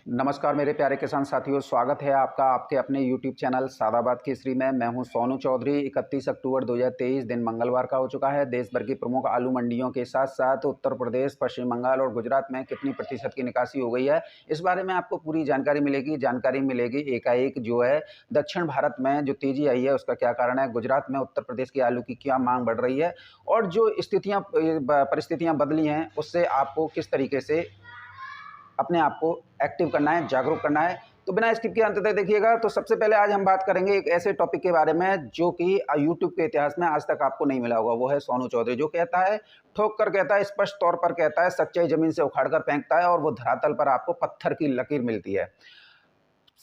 नमस्कार मेरे प्यारे किसान साथियों, स्वागत है आपका आपके अपने YouTube चैनल सादाबाद केसरी में। मैं हूं सोनू चौधरी। 31 अक्टूबर 2023 दिन मंगलवार का हो चुका है। देश भर की प्रमुख आलू मंडियों के साथ साथ उत्तर प्रदेश, पश्चिम बंगाल और गुजरात में कितनी प्रतिशत की निकासी हो गई है, इस बारे में आपको पूरी जानकारी मिलेगी। एकाएक जो है दक्षिण भारत में जो तेजी आई है उसका क्या कारण है, गुजरात में उत्तर प्रदेश के आलू की क्या मांग बढ़ रही है और जो परिस्थितियाँ बदली हैं उससे आपको किस तरीके से अपने आप को एक्टिव करना है, जागरूक करना है। तो बिना स्किप किए अंत तक देखिएगा। तो सबसे पहले आज हम बात करेंगे एक ऐसे टॉपिक के बारे में जो कि यूट्यूब के इतिहास में आज तक आपको नहीं मिला होगा। वो है सोनू चौधरी, जो कहता है, ठोक कर कहता है, स्पष्ट तौर पर कहता है, सच्चाई जमीन से उखाड़ कर फेंकता है और वो धरातल पर आपको पत्थर की लकीर मिलती है।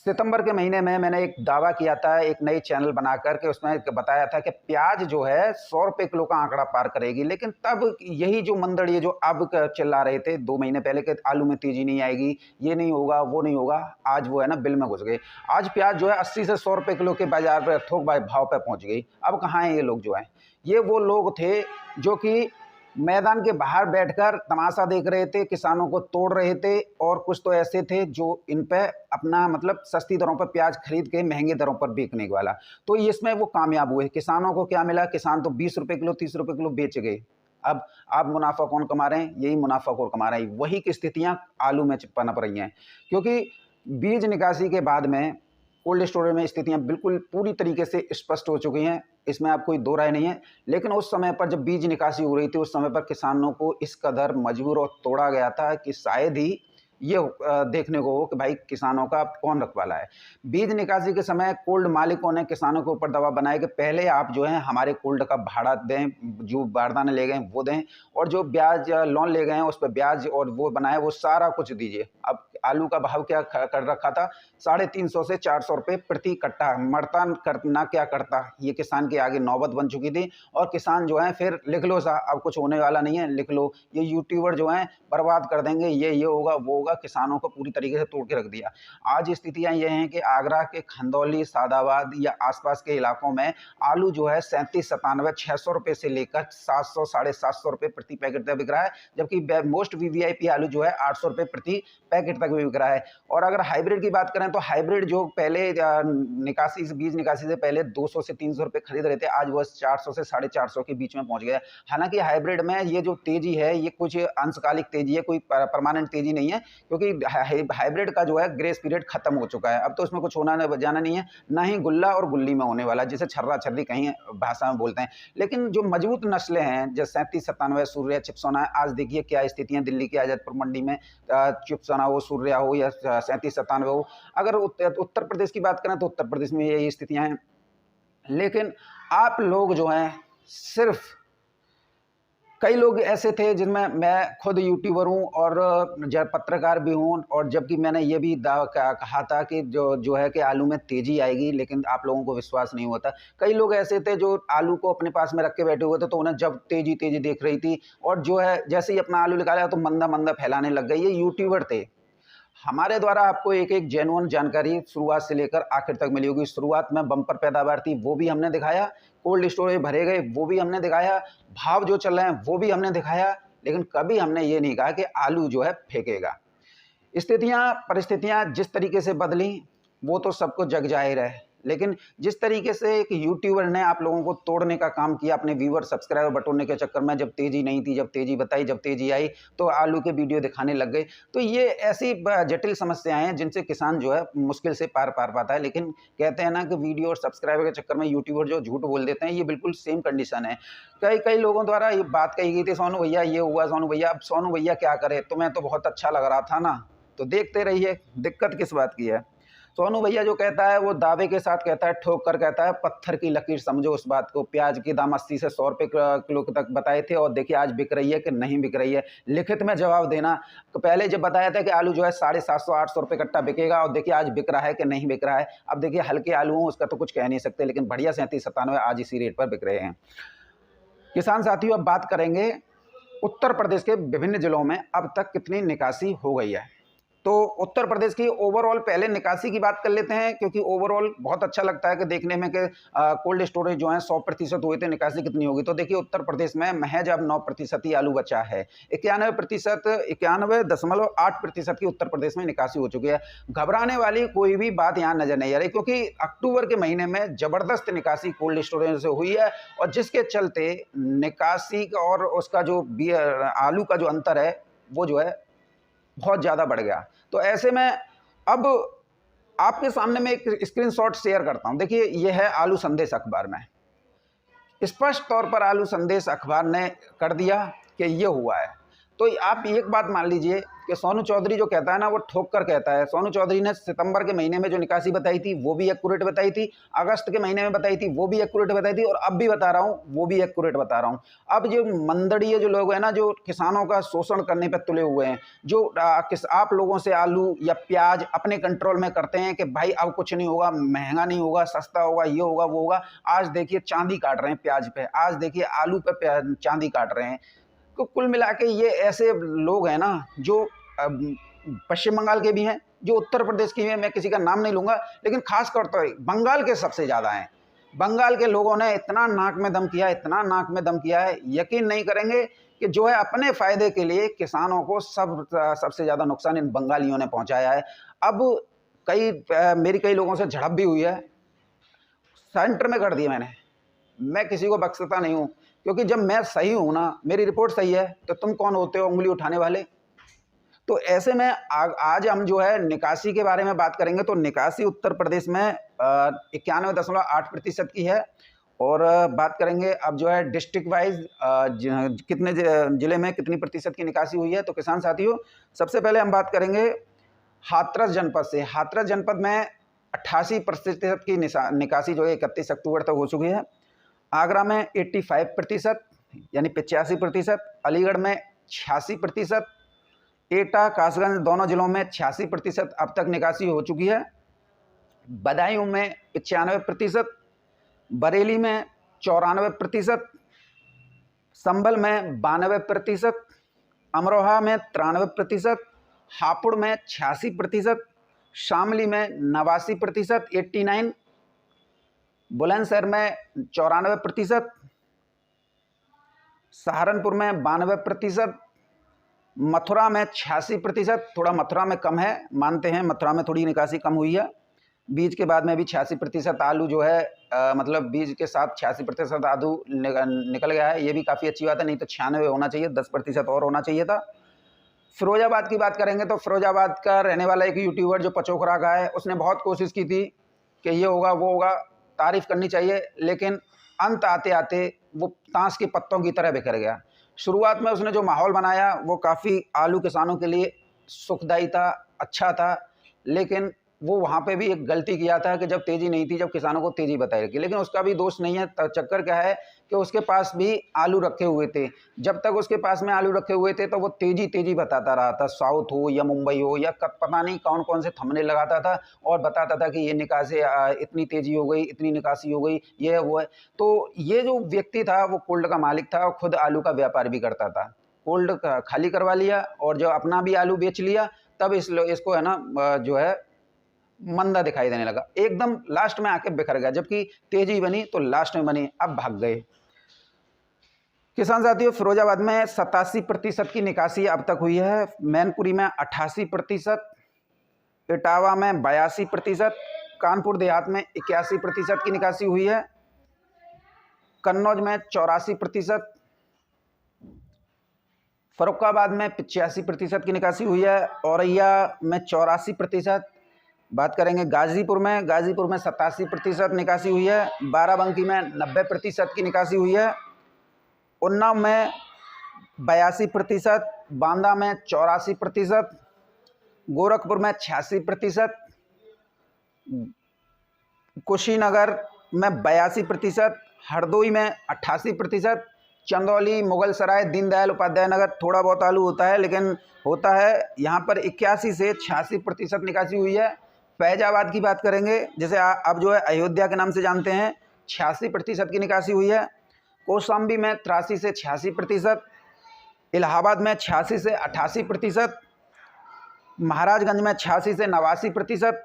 सितंबर के महीने में मैंने एक दावा किया था, एक नई चैनल बनाकर के उसमें बताया था कि प्याज जो है 100 रुपये किलो का आंकड़ा पार करेगी। लेकिन तब यही जो मंदड़ी जो अब चिल्ला रहे थे 2 महीने पहले कि आलू में तेजी नहीं आएगी, ये नहीं होगा, वो नहीं होगा, आज वो है ना बिल में घुस गए। आज प्याज जो है 80 से 100 रुपये किलो के बाजार पर थोक भाव पर पहुंच गई। अब कहाँ है ये लोग? जो है ये वो लोग थे जो कि मैदान के बाहर बैठकर तमाशा देख रहे थे, किसानों को तोड़ रहे थे, और कुछ तो ऐसे थे जो इन पे अपना मतलब सस्ती दरों पर प्याज खरीद के महंगी दरों पर बेचने वाला। तो इसमें वो कामयाब हुए। किसानों को क्या मिला? किसान तो 20 रुपये किलो, 30 रुपये किलो बेच गए। अब मुनाफा कौन कमा रहे हैं? यही मुनाफाखोर कमा रहे हैं। वही की स्थितियां आलू में पनप रही हैं, क्योंकि बीज निकासी के बाद में कोल्ड स्टोरेज में स्थितियां बिल्कुल पूरी तरीके से स्पष्ट हो चुकी हैं। इसमें आप कोई दो राय नहीं है। लेकिन उस समय पर जब बीज निकासी हो रही थी, उस समय पर किसानों को इस कदर मजबूर और तोड़ा गया था कि शायद ही ये देखने को हो कि भाई किसानों का अब कौन रखवाला है। बीज निकासी के समय कोल्ड मालिकों ने किसानों के ऊपर दबाव बनाया कि पहले आप जो है हमारे कोल्ड का भाड़ा दें, जो बारदाने ले गए वो दें, और जो ब्याज लोन ले गए हैं उस पर ब्याज और वो बनाए वो सारा कुछ दीजिए। अब आलू का भाव क्या कर रखा था? 350 से 400 रुपये प्रति कट्टा। मरता करना क्या करता, ये किसान के आगे नौबत बन चुकी थी। और किसान जो है फिर लिख लो सा, अब कुछ होने वाला नहीं है, लिख लो, ये यूट्यूबर जो हैं बर्बाद कर देंगे, ये होगा वो होगा। किसानों को पूरी तरीके से तोड़ के रख दिया। आज स्थितियां ये हैं कि आगरा के खंदौली, सादाबाद या आसपास के इलाकों में आलू जो है 37-97, 600 रुपये से लेकर 700, 750 रुपये प्रति पैकेट तक बिक रहा है। जबकि मोस्ट वीवीआईपी आलू जो है 800 रुपये प्रति पैकेट तक भी बिक रहा है। और अगर हाइब्रिड की बात करें तो हाइब्रिड जो पहले बीज निकासी से पहले 200 से 300 रुपये खरीद रहे थे, आज वह 400 से 450 के बीच में पहुंच गया। हालांकि हाइब्रिड में ये जो तेजी है ये कुछ अंशकालिक तेजी है, कोई परमानेंट तेजी नहीं है, क्योंकि हाइब्रिड का जो है ग्रेस पीरियड खत्म हो चुका है। अब तो उसमें कुछ होना जाना नहीं है, ना ही गुल्ला और गुल्ली में होने वाला, जिसे छर्रा छर्री कहीं भाषा में बोलते हैं। लेकिन जो मजबूत नस्लें हैं जैसे 37-97 सूर्या, चिप्सोना, आज देखिए क्या स्थितियां दिल्ली की आजादपुर मंडी में, चिप्सोना हो, सूर्या हो या 37-97 हो। अगर उत्तर प्रदेश की बात करें तो उत्तर प्रदेश में यही स्थितियां हैं। लेकिन आप लोग जो हैं सिर्फ कई लोग ऐसे थे जिनमें मैं खुद यूट्यूबर हूँ और पत्रकार भी हूँ, और जबकि मैंने ये भी कहा था कि जो है कि आलू में तेजी आएगी, लेकिन आप लोगों को विश्वास नहीं होता। कई लोग ऐसे थे जो आलू को अपने पास में रख के बैठे हुए थे, तो उन्हें जब तेजी देख रही थी और जो है जैसे ही अपना आलू निकाला तो मंदा फैलाने लग गए। ये यूट्यूबर थे। हमारे द्वारा आपको एक जेन्युइन जानकारी शुरुआत से लेकर आखिर तक मिली होगी। शुरुआत में बम्पर पैदावार थी, वो भी हमने दिखाया, कोल्ड स्टोरेज भरे गए वो भी हमने दिखाया, भाव जो चल रहे हैं वो भी हमने दिखाया। लेकिन कभी हमने ये नहीं कहा कि आलू जो है फेंकेगा। स्थितियां परिस्थितियां जिस तरीके से बदली वो तो सबको जग जाहिर है। लेकिन जिस तरीके से एक यूट्यूबर ने आप लोगों को तोड़ने का काम किया अपने व्यूअर सब्सक्राइबर बटोरने के चक्कर में, जब तेजी नहीं थी, जब तेजी बताई, जब तेजी आई तो आलू के वीडियो दिखाने लग गए। तो ये ऐसी जटिल समस्याएं हैं जिनसे किसान जो है मुश्किल से पार पाता है। लेकिन कहते हैं ना कि वीडियो और सब्सक्राइबर के चक्कर में यूट्यूबर जो झूठ बोल देते हैं, ये बिल्कुल सेम कंडीशन है। कई लोगों द्वारा ये बात कही गई थी, सोनू भैया ये हुआ, सोनू भैया। अब सोनू भैया क्या करे, तुम्हें तो बहुत अच्छा लग रहा था ना, तो देखते रहिए। दिक्कत किस बात की है? सोनू भैया जो कहता है वो दावे के साथ कहता है, ठोक कर कहता है, पत्थर की लकीर समझो उस बात को। प्याज के दाम 80 से 100 रुपये किलो तक बताए थे, और देखिए आज बिक रही है कि नहीं बिक रही है। लिखित में जवाब देना। तो पहले जब बताया था कि आलू जो है 750-800 रुपये कट्टा बिकेगा, और देखिए आज बिक रहा है कि नहीं बिक रहा है। अब देखिए हल्के आलू हों उसका तो कुछ कह नहीं सकते, लेकिन बढ़िया 37-97 आज इसी रेट पर बिक रहे हैं। किसान साथियों, अब बात करेंगे उत्तर प्रदेश के विभिन्न जिलों में अब तक कितनी निकासी हो गई है। तो उत्तर प्रदेश की ओवरऑल पहले निकासी की बात कर लेते हैं, क्योंकि ओवरऑल बहुत अच्छा लगता है कि देखने में कि कोल्ड स्टोरेज जो है 100% हुए थे, निकासी कितनी होगी। तो देखिए उत्तर प्रदेश में महज अब 9% ही आलू बचा है। 91.8% की उत्तर प्रदेश में निकासी हो चुकी है। घबराने वाली कोई भी बात यहाँ नजर नहीं आ रही, क्योंकि अक्टूबर के महीने में जबरदस्त निकासी कोल्ड स्टोरेज से हुई है, और जिसके चलते निकासी और उसका जो आलू का जो अंतर है वो जो है बहुत ज़्यादा बढ़ गया। तो ऐसे में अब आपके सामने मैं एक स्क्रीनशॉट शेयर करता हूं। देखिए यह है आलू संदेश अखबार में, स्पष्ट तौर पर आलू संदेश अखबार ने कर दिया कि ये हुआ है। तो आप एक बात मान लीजिए कि सोनू चौधरी जो कहता है ना, वो ठोक कर कहता है। सोनू चौधरी ने सितंबर के महीने में जो निकासी बताई थी वो भी एक्यूरेट बताई थी, अगस्त के महीने में बताई थी वो भी एक्यूरेट बताई थी, और अब भी बता रहा हूँ वो भी एक्यूरेट बता रहा हूँ। अब जो मंदड़ीय जो लोग हैं ना, जो किसानों का शोषण करने पर तुले हुए हैं, जो आप लोगों से आलू या प्याज अपने कंट्रोल में करते हैं कि भाई अब कुछ नहीं होगा, महंगा नहीं होगा, सस्ता होगा, ये होगा वो होगा। आज देखिए चांदी काट रहे हैं प्याज पे, आज देखिए आलू पे चांदी काट रहे हैं। तो कुल मिला के ये ऐसे लोग हैं ना, जो पश्चिम बंगाल के भी हैं, जो उत्तर प्रदेश की हैं, मैं किसी का नाम नहीं लूंगा, लेकिन खासकर तो बंगाल के सबसे ज़्यादा हैं। बंगाल के लोगों ने इतना नाक में दम किया, इतना नाक में दम किया है, यकीन नहीं करेंगे कि जो है अपने फायदे के लिए किसानों को सबसे ज़्यादा नुकसान इन बंगालियों ने पहुंचाया है। अब मेरी कई लोगों से झड़प भी हुई है, सेंटर में कर दिया मैंने। मैं किसी को बख्शता नहीं हूँ, क्योंकि जब मैं सही हूं ना, मेरी रिपोर्ट सही है, तो तुम कौन होते हो उंगली उठाने वाले। तो ऐसे में आज हम जो है निकासी के बारे में बात करेंगे। तो निकासी उत्तर प्रदेश में 91.8% की है। और बात करेंगे अब जो है डिस्ट्रिक्ट वाइज कितने जिले में कितनी प्रतिशत की निकासी हुई है। तो किसान साथियों, सबसे पहले हम बात करेंगे हाथरस जनपद से। हाथरस जनपद में 88% की निकासी जो है 31 अक्टूबर तक हो चुकी है। आगरा में 85% यानी 85%, अलीगढ़ में 86%, एटा कासगंज दोनों जिलों में 86% अब तक निकासी हो चुकी है। बदायूं में 95%, बरेली में 94%, संभल में 92%, अमरोहा में 93%, हापुड़ में 86%, शामली में 89%, 89, बुलंदशहर में 94%, सहारनपुर में 92%, मथुरा में 86%। थोड़ा मथुरा में कम है, मानते हैं मथुरा में थोड़ी निकासी कम हुई है। बीज के बाद में भी 86% आलू जो है मतलब बीज के साथ 86% आलू निकल गया है। ये भी काफ़ी अच्छी बात है, नहीं तो 96 होना चाहिए, 10% और होना चाहिए था। फिरोजाबाद की बात करेंगे तो फिरोजाबाद का रहने वाला एक यूट्यूबर जो पचोखरा का है, उसने बहुत कोशिश की थी कि ये होगा वो होगा, तारीफ करनी चाहिए, लेकिन अंत आते आते वो ताश के पत्तों की तरह बिखर गया। शुरुआत में उसने जो माहौल बनाया वो काफ़ी आलू किसानों के लिए सुखदायी था, अच्छा था, लेकिन वो वहाँ पे भी एक गलती किया था कि जब तेज़ी नहीं थी, जब किसानों को तेज़ी बताई गई। लेकिन उसका भी दोष नहीं है। चक्कर क्या है कि उसके पास भी आलू रखे हुए थे। जब तक उसके पास में आलू रखे हुए थे तो वो तेज़ी बताता रहा था, साउथ हो या मुंबई हो या पता नहीं कौन कौन से थंबनेल लगाता था और बताता था कि ये निकासी इतनी तेज़ी हो गई, इतनी निकासी हो गई, ये है वो है। तो ये जो व्यक्ति था वो कोल्ड का मालिक था और खुद आलू का व्यापार भी करता था। कोल्ड खाली करवा लिया और जो अपना भी आलू बेच लिया, तब इसको है ना जो है मंदा दिखाई देने लगा, एकदम लास्ट में आके बिखर गया। जबकि तेजी बनी तो लास्ट में बनी, अब भाग गए। किसान साथियों, फिरोजाबाद में 87% की निकासी अब तक हुई है, मैनपुरी में 88%, इटावा में 82%, कानपुर देहात में 81% की निकासी हुई है, कन्नौज में 84%, फरुखाबाद में 85% की निकासी हुई है, औरैया में 84%। बात करेंगे गाजीपुर में 87% निकासी हुई है, बाराबंकी में 90% की निकासी हुई है, उन्नाव में 82%, बांदा में 84%, गोरखपुर में 86%, कुशीनगर में 82%, हरदोई में 88%, चंदौली, मुगलसराय, दीनदयाल उपाध्याय नगर थोड़ा बहुत आलू होता है, लेकिन होता है यहाँ पर 81 से 86% निकासी हुई है। फैजाबाद की बात करेंगे, जैसे अब जो है अयोध्या के नाम से जानते हैं, 86% की निकासी हुई है, कौशाम्बी में 83 से 86%, इलाहाबाद में 86 से 88%, महाराजगंज में 86 से 89%,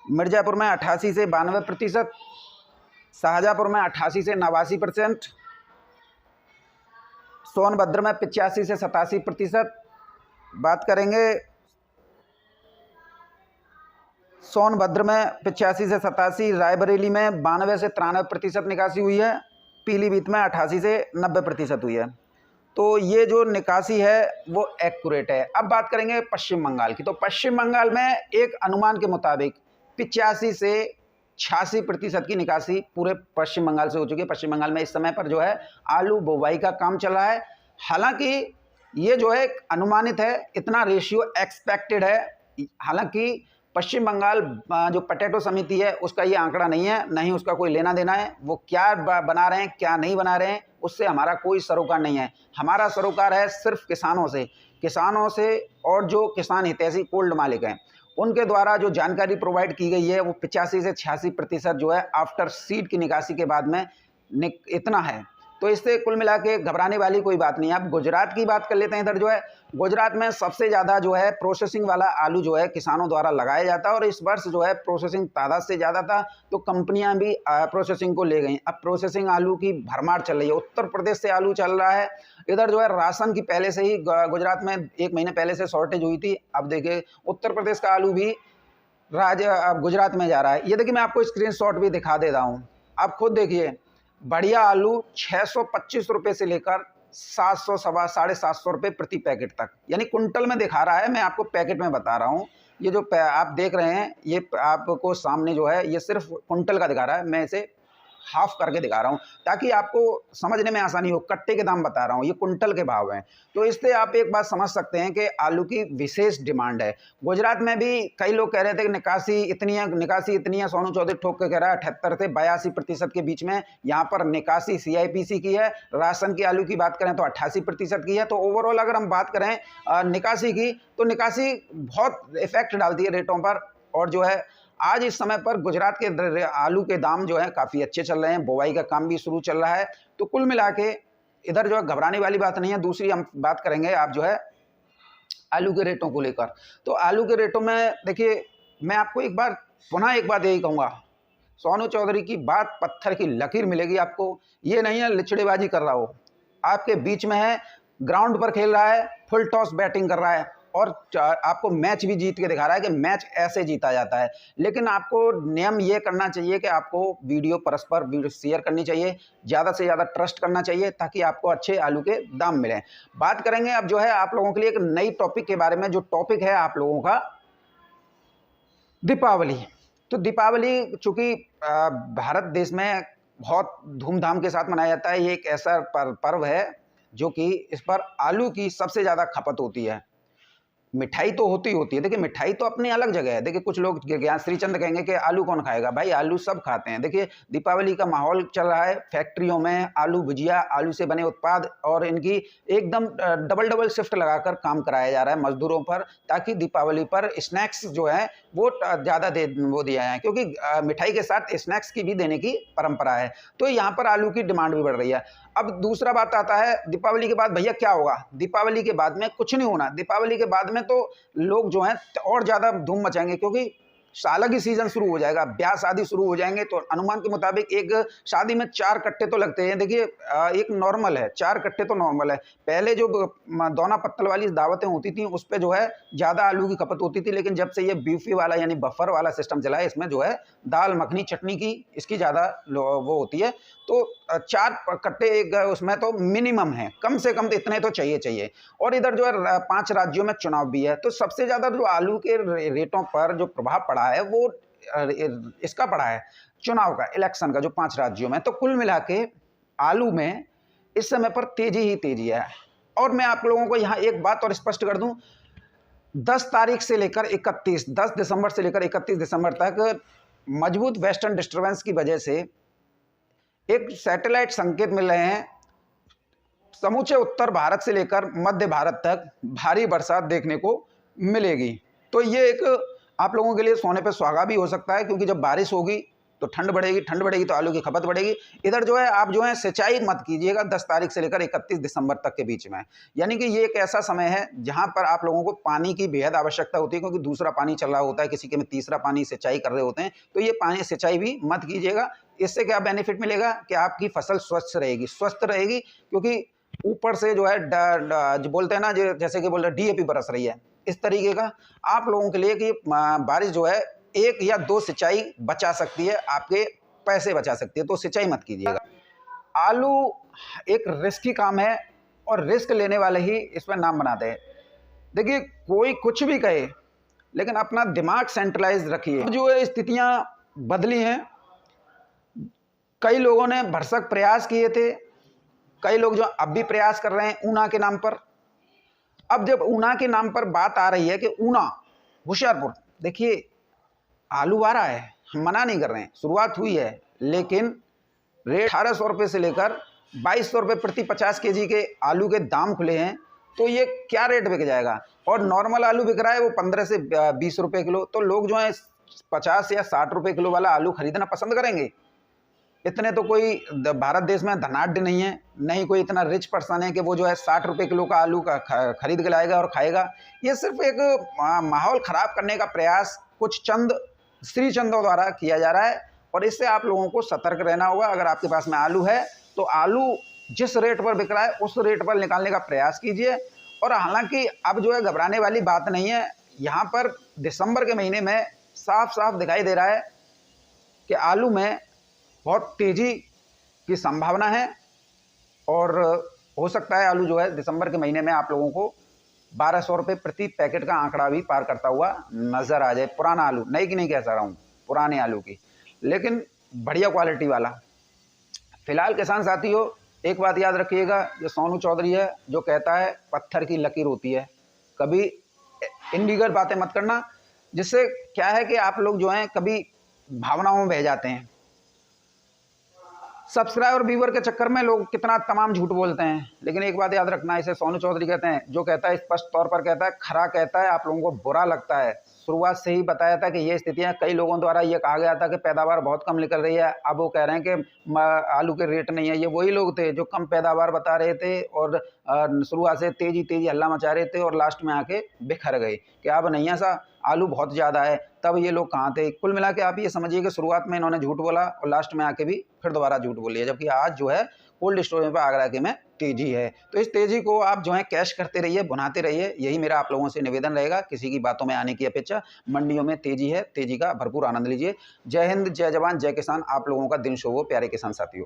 मिर्ज़ापुर में 88 से 92%, शाहजहाँपुर में 88 से 89%, सोनभद्र में 85 से 87%। बात करेंगे सोनभद्र में 85 से 87, रायबरेली में 92 से 93% निकासी हुई है, पीलीभीत में 88 से 90% हुई है। तो ये जो निकासी है वो एक्यूरेट है। अब बात करेंगे पश्चिम बंगाल की। तो पश्चिम बंगाल में एक अनुमान के मुताबिक 85 से 86% की निकासी पूरे पश्चिम बंगाल से हो चुकी है। पश्चिम बंगाल में इस समय पर जो है आलू बुवाई का काम चल रहा है। हालांकि ये जो है अनुमानित है, इतना रेशियो एक्सपेक्टेड है। हालांकि पश्चिम बंगाल जो पोटैटो समिति है उसका ये आंकड़ा नहीं है, नहीं उसका कोई लेना देना है। वो क्या बना रहे हैं क्या नहीं बना रहे हैं उससे हमारा कोई सरोकार नहीं है। हमारा सरोकार है सिर्फ किसानों से और जो किसान हितैषी कोल्ड मालिक हैं उनके द्वारा जो जानकारी प्रोवाइड की गई है वो 85 से 86% जो है आफ्टर सीड की निकासी के बाद में इतना है। तो इससे कुल मिला के घबराने वाली कोई बात नहीं है। अब गुजरात की बात कर लेते हैं। इधर जो है गुजरात में सबसे ज़्यादा जो है प्रोसेसिंग वाला आलू जो है किसानों द्वारा लगाया जाता है और इस वर्ष जो है प्रोसेसिंग तादाद से ज़्यादा था तो कंपनियां भी प्रोसेसिंग को ले गई। अब प्रोसेसिंग आलू की भरमार चल रही है। उत्तर प्रदेश से आलू चल रहा है। इधर जो है राशन की पहले से ही गुजरात में 1 महीने पहले से शॉर्टेज हुई थी। अब देखिए उत्तर प्रदेश का आलू भी गुजरात में जा रहा है। ये देखिए मैं आपको स्क्रीनशॉट भी दिखा देता हूँ, आप खुद देखिए। बढ़िया आलू 625 रुपये से लेकर 700 सवा 750 रुपये प्रति पैकेट तक, यानी कुंटल में दिखा रहा है, मैं आपको पैकेट में बता रहा हूँ। ये जो आप देख रहे हैं ये आपको सामने जो है ये सिर्फ कुंटल का दिखा रहा है। मैं इसे हाफ करके दिखा रहा हूँ ताकि आपको समझने में आसानी हो। कट्टे के दाम बता रहा हूँ, ये कुंटल के भाव हैं। तो इससे आप एक बात समझ सकते हैं कि आलू की विशेष डिमांड है। गुजरात में भी कई लोग कह रहे थे कि निकासी इतनी है। सोनू चौधरी ठोक के कह रहा है 78 से 82% के बीच में यहाँ पर निकासी CIPC की है। राशन की आलू की बात करें तो 88% की है। तो ओवरऑल अगर हम बात करें निकासी की तो निकासी बहुत इफेक्ट डालती है रेटों पर। और जो है आज इस समय पर गुजरात के आलू के दाम जो है काफ़ी अच्छे चल रहे हैं। बुवाई का काम भी शुरू चल रहा है। तो कुल मिला के इधर जो है घबराने वाली बात नहीं है। दूसरी हम बात करेंगे आप जो है आलू के रेटों को लेकर। तो आलू के रेटों में देखिए मैं आपको पुनः एक बात यही कहूँगा, सोनू चौधरी की बात पत्थर की लकीर मिलेगी आपको। ये नहीं है लिचड़ेबाजी कर रहा हो, आपके बीच में है, ग्राउंड पर खेल रहा है, फुल टॉस बैटिंग कर रहा है और आपको मैच भी जीत के दिखा रहा है कि मैच ऐसे जीता जाता है। लेकिन आपको नियम ये करना चाहिए कि आपको वीडियो परस्पर शेयर करनी चाहिए, ज़्यादा से ज़्यादा ट्रस्ट करना चाहिए ताकि आपको अच्छे आलू के दाम मिलें। बात करेंगे अब जो है आप लोगों के लिए एक नई टॉपिक के बारे में, जो टॉपिक है आप लोगों का दीपावली। तो दीपावली चूँकि भारत देश में बहुत धूमधाम के साथ मनाया जाता है। ये एक ऐसा पर्व है जो कि इस पर आलू की सबसे ज़्यादा खपत होती है। मिठाई तो होती है। देखिए मिठाई तो अपनी अलग जगह है। देखिए कुछ लोग ज्ञान श्रीचंद कहेंगे कि आलू कौन खाएगा, भाई आलू सब खाते हैं। देखिए दीपावली का माहौल चल रहा है, फैक्ट्रियों में आलू भुजिया, आलू से बने उत्पाद और इनकी एकदम डबल शिफ्ट लगाकर काम कराया जा रहा है मजदूरों पर, ताकि दीपावली पर स्नैक्स जो है वो ज़्यादा वो दिया है, क्योंकि मिठाई के साथ स्नैक्स की भी देने की परंपरा है। तो यहाँ पर आलू की डिमांड भी बढ़ रही है। अब दूसरा बात आता है दीपावली के बाद भैया क्या होगा। दीपावली के बाद में कुछ नहीं होना। दीपावली के बाद में तो लोग जो हैं और ज़्यादा धूम मचाएंगे, क्योंकि साल की सीजन शुरू हो जाएगा, ब्याह शादी शुरू हो जाएंगे। तो अनुमान के मुताबिक एक शादी में 4 कट्टे तो लगते हैं। देखिए एक नॉर्मल है, 4 कट्टे तो नॉर्मल है। पहले जो दोना पत्तल वाली दावतें होती थी उस पर जो है ज़्यादा आलू की खपत होती थी, लेकिन जब से ये बीफी वाला यानी बफर वाला सिस्टम चला है, इसमें जो है दाल मखनी चटनी की इसकी ज़्यादा वो होती है। तो 4 कट्टे एक उसमें तो मिनिमम है, कम से कम तो इतने तो चाहिए। और इधर जो है 5 राज्यों में चुनाव भी है। तो सबसे ज़्यादा जो आलू के रेटों पर जो प्रभाव पड़ा है वो इसका पड़ा है चुनाव का, इलेक्शन का, जो 5 राज्यों में। तो कुल मिला के आलू में इस समय पर तेजी ही तेजी है। और मैं आप लोगों को यहाँ एक बात और स्पष्ट कर दूं, 10 दिसंबर से लेकर 31 दिसंबर तक मजबूत वेस्टर्न डिस्टर्बेंस की वजह से एक सैटेलाइट संकेत मिल रहे हैं, समूचे उत्तर भारत से लेकर मध्य भारत तक भारी बरसात देखने को मिलेगी। तो ये एक आप लोगों के लिए सोने पे सुहागा भी हो सकता है, क्योंकि जब बारिश होगी तो ठंड बढ़ेगी तो आलू की खपत बढ़ेगी। इधर जो है आप जो है सिंचाई मत कीजिएगा 10 तारीख से लेकर 31 दिसंबर तक के बीच में, यानी कि ये एक ऐसा समय है जहां पर आप लोगों को पानी की बेहद आवश्यकता होती है, क्योंकि दूसरा पानी चल रहा होता है, किसी के में तीसरा पानी सिंचाई कर रहे होते हैं, तो ये पानी सिंचाई भी मत कीजिएगा। इससे क्या बेनिफिट मिलेगा कि आपकी फसल स्वस्थ रहेगी, क्योंकि ऊपर से जो है जो बोलते हैं ना, जैसे कि बोल रहे डीएपी बरस रही है, इस तरीके का आप लोगों के लिए कि बारिश जो है 1 या 2 सिंचाई बचा सकती है, आपके पैसे बचा सकती है, तो सिंचाई मत कीजिएगा। आलू एक रिस्की काम है और रिस्क लेने वाले ही इसमें नाम बनाते हैं। देखिए कोई कुछ भी कहे, लेकिन अपना दिमाग सेंट्रलाइज रखिए। जो है स्थितियां बदली हैं, कई लोगों ने भरसक प्रयास किए थे, कई लोग जो अब भी प्रयास कर रहे हैं ऊना के नाम पर। अब जब ऊना के नाम पर बात आ रही है कि ऊना होशियारपुर, देखिए आलू आ रहा है, हम मना नहीं कर रहे हैं, शुरुआत हुई है, लेकिन रेट 1800 रुपये से लेकर 2200 रुपये प्रति 50 केजी के आलू के दाम खुले हैं, तो ये क्या रेट बिक जाएगा। और नॉर्मल आलू बिक रहा है वो 15 से 20 रुपये किलो, तो लोग जो है 50 या 60 रुपये किलो वाला आलू खरीदना पसंद करेंगे। इतने तो कोई भारत देश में धनाढ्य नहीं है, नहीं कोई इतना रिच पर्सन है कि वो जो है 60 रुपये किलो का आलू का खरीद के लाएगा और खाएगा। ये सिर्फ एक माहौल ख़राब करने का प्रयास कुछ चंद श्री चंदों द्वारा किया जा रहा है, और इससे आप लोगों को सतर्क रहना होगा। अगर आपके पास में आलू है तो आलू जिस रेट पर बिक रहा है उस रेट पर निकालने का प्रयास कीजिए। और हालांकि अब जो है घबराने वाली बात नहीं है, यहाँ पर दिसंबर के महीने में साफ साफ दिखाई दे रहा है कि आलू में बहुत तेज़ी की संभावना है, और हो सकता है आलू जो है दिसंबर के महीने में आप लोगों को 1200 रुपये प्रति पैकेट का आंकड़ा भी पार करता हुआ नज़र आ जाए। पुराना आलू, नई की नहीं कह रहा हूँ, पुराने आलू की, लेकिन बढ़िया क्वालिटी वाला। फिलहाल किसान साथियों एक बात याद रखिएगा, ये सोनू चौधरी है जो कहता है पत्थर की लकीर होती है, कभी इनलीगल बातें मत करना, जिससे क्या है कि आप लोग जो हैं कभी भावनाओं में बह जाते हैं। सब्सक्राइबर व्यूवर के चक्कर में लोग कितना तमाम झूठ बोलते हैं, लेकिन एक बात याद रखना, इसे सोनू चौधरी कहते हैं, जो कहता है स्पष्ट तौर पर कहता है, खरा कहता है, आप लोगों को बुरा लगता है। शुरुआत से ही बताया था कि ये स्थितियां, कई लोगों द्वारा ये कहा गया था कि पैदावार बहुत कम निकल रही है, अब वो कह रहे हैं कि आलू के रेट नहीं है। ये वही लोग थे जो कम पैदावार बता रहे थे और शुरुआत से तेजी हल्ला मचा रहे थे, और लास्ट में आके बिखर गए कि अब नहीं ऐसा, आलू बहुत ज़्यादा है। तब ये लोग कहाँ थे। कुल मिला के आप ये समझिए कि शुरुआत में इन्होंने झूठ बोला और लास्ट में आके भी फिर दोबारा झूठ बोल लिया, जबकि आज जो है कोल्ड स्टोरेज पर आगरा के में तेजी है। तो इस तेजी को आप जो है कैश करते रहिए, बुनाते रहिए, यही मेरा आप लोगों से निवेदन रहेगा। किसी की बातों में आने की अपेक्षा मंडियों में तेजी है, तेजी का भरपूर आनंद लीजिए। जय हिंद, जय जवान, जय किसान। आप लोगों का दिन शुभ हो प्यारे किसान साथियों।